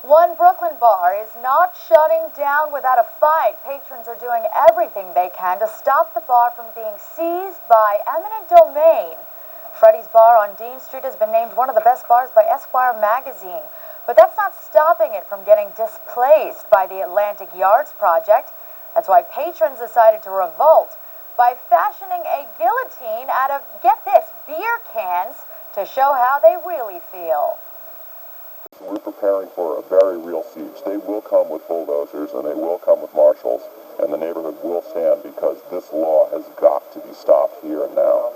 One Brooklyn bar is not shutting down without a fight. Patrons are doing everything they can to stop the bar from being seized by Eminent Domain. Freddy's bar on Dean Street has been named one of the best bars by A.C.O.R.N magazine. But that's not stopping it from getting displaced by the Atlantic Yards project. That's why patrons decided to revolt by fashioning a guillotine out of, get this, beer cans to show how they really feel. We're preparing for a very real siege. They will come with bulldozers and they will come with marshals, and the neighborhood will stand because this law has got to be stopped here and now.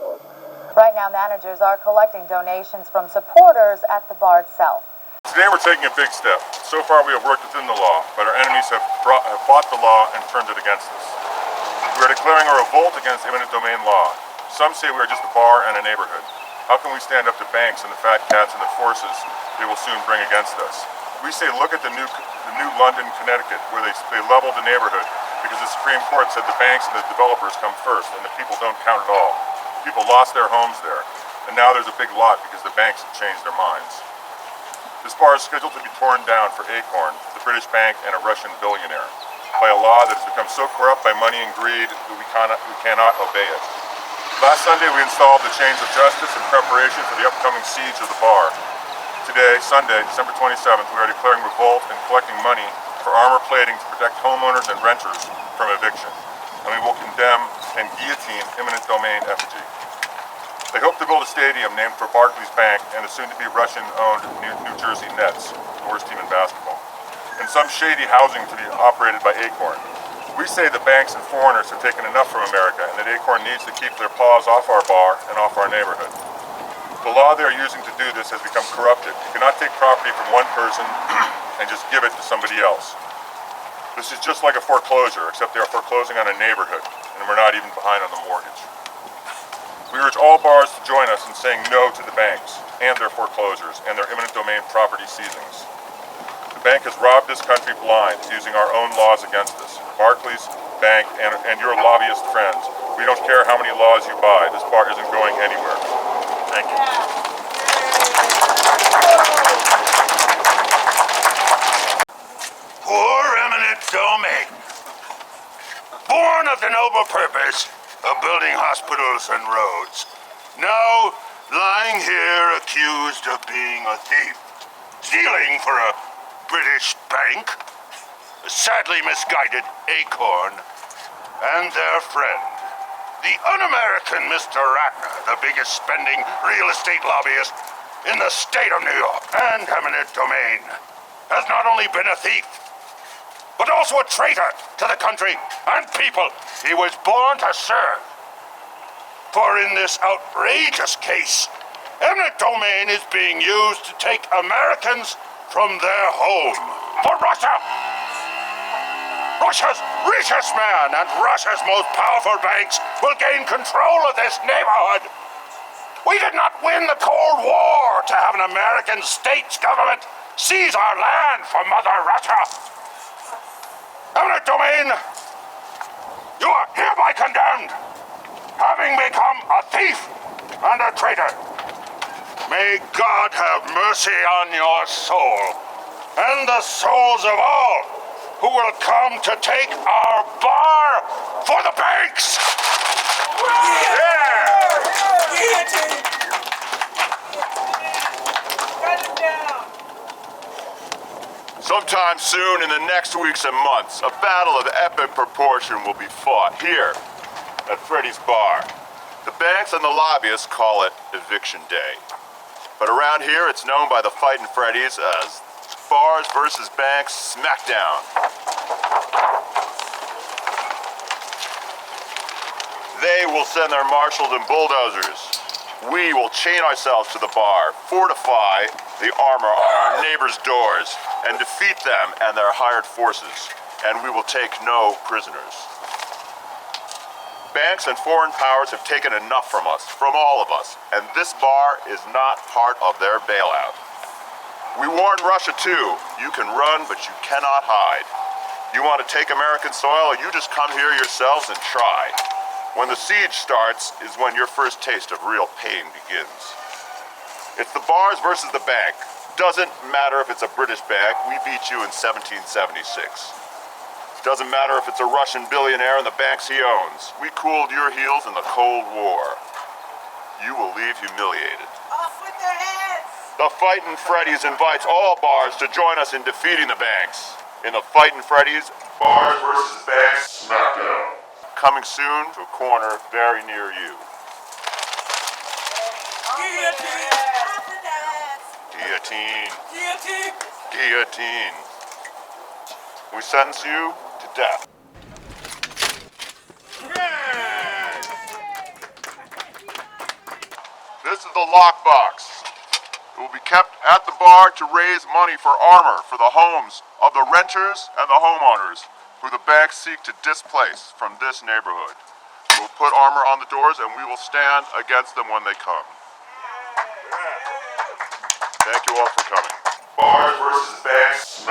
Right now, managers are collecting donations from supporters at the bar itself. Today we're taking a big step. So far we have worked within the law, but our enemies have fought the law and turned it against us. We are declaring a revolt against eminent domain law. Some say we are just a bar and a neighborhood. How can we stand up to banks and the fat cats and the forces they will soon bring against us? We say look at the new London, Connecticut, where they leveled the neighborhood because the Supreme Court said the banks and the developers come first and the people don't count at all. People lost their homes there, and now there's a big lot because the banks have changed their minds. This bar is scheduled to be torn down for A.C.O.R.N, the British bank, and a Russian billionaire, by a law that has become so corrupt by money and greed that we cannot obey it. Last Sunday we installed the chains of justice in preparation for the upcoming siege of the bar. Today, Sunday, December 27th, we are declaring revolt and collecting money for armor plating to protect homeowners and renters from eviction. And we will condemn and guillotine eminent domain effigy. They hope to build a stadium named for Barclays Bank and the soon-to-be Russian-owned New Jersey Nets, the worst team in basketball, and some shady housing to be operated by A.C.O.R.N. We say the banks and foreigners have taken enough from America and that A.C.O.R.N needs to keep their paws off our bar and off our neighborhood. The law they are using to do this has become corrupted. You cannot take property from one person and just give it to somebody else. This is just like a foreclosure, except they are foreclosing on a neighborhood, and we're not even behind on the mortgage. We urge all bars to join us in saying no to the banks and their foreclosures and their eminent domain property seizings. The bank has robbed this country blind, using our own laws against us. Barclays, bank, and your lobbyist friends. We don't care how many laws you buy. This bar isn't going anywhere. Thank you. Poor eminent domain. Born of the noble purpose of building hospitals and roads. Now, lying here accused of being a thief. Stealing for a British bank. Sadly misguided A.C.O.R.N. and their friend, the un-American Mr. Ratner, the biggest spending real estate lobbyist in the state of New York. And eminent domain has not only been a thief, but also a traitor to the country and people he was born to serve. For in this outrageous case, eminent domain is being used to take Americans from their home for Russia. Russia's richest man and Russia's most powerful banks will gain control of this neighborhood. We did not win the Cold War to have an American states government seize our land from Mother Russia. Eminent domain, you are hereby condemned, having become a thief and a traitor. May God have mercy on your soul and the souls of all who will come to take our bar for the banks! Yeah! Sometime soon, in the next weeks and months, a battle of epic proportion will be fought here at Freddy's bar. The banks and the lobbyists call it Eviction Day. But around here, it's known by the fighting Freddies as Bars versus Banks Smackdown. They will send their marshals and bulldozers. We will chain ourselves to the bar, fortify the armor on our neighbors' doors, and defeat them and their hired forces. And we will take no prisoners. Banks and foreign powers have taken enough from us, from all of us, and this bar is not part of their bailout. We warn Russia too. You can run, but you cannot hide. You want to take American soil, you just come here yourselves and try. When the siege starts is when your first taste of real pain begins. It's the bars versus the bank. Doesn't matter if it's a British bank, we beat you in 1776. Doesn't matter if it's a Russian billionaire and the banks he owns. We cooled your heels in the Cold War. You will leave humiliated. Off with their heads! The Fightin' Freddy's invites all bars to join us in defeating the banks. In the Fightin' Freddy's, bars versus banks smackdown. Coming soon to a corner very near you. Guillotine! After that! Guillotine. Guillotine! Guillotine. We sentence you to death. This is the lockbox. It will be kept at the bar to raise money for armor for the homes of the renters and the homeowners who the banks seek to displace from this neighborhood. We'll put armor on the doors and we will stand against them when they come. Thank you all for coming. Bars versus banks.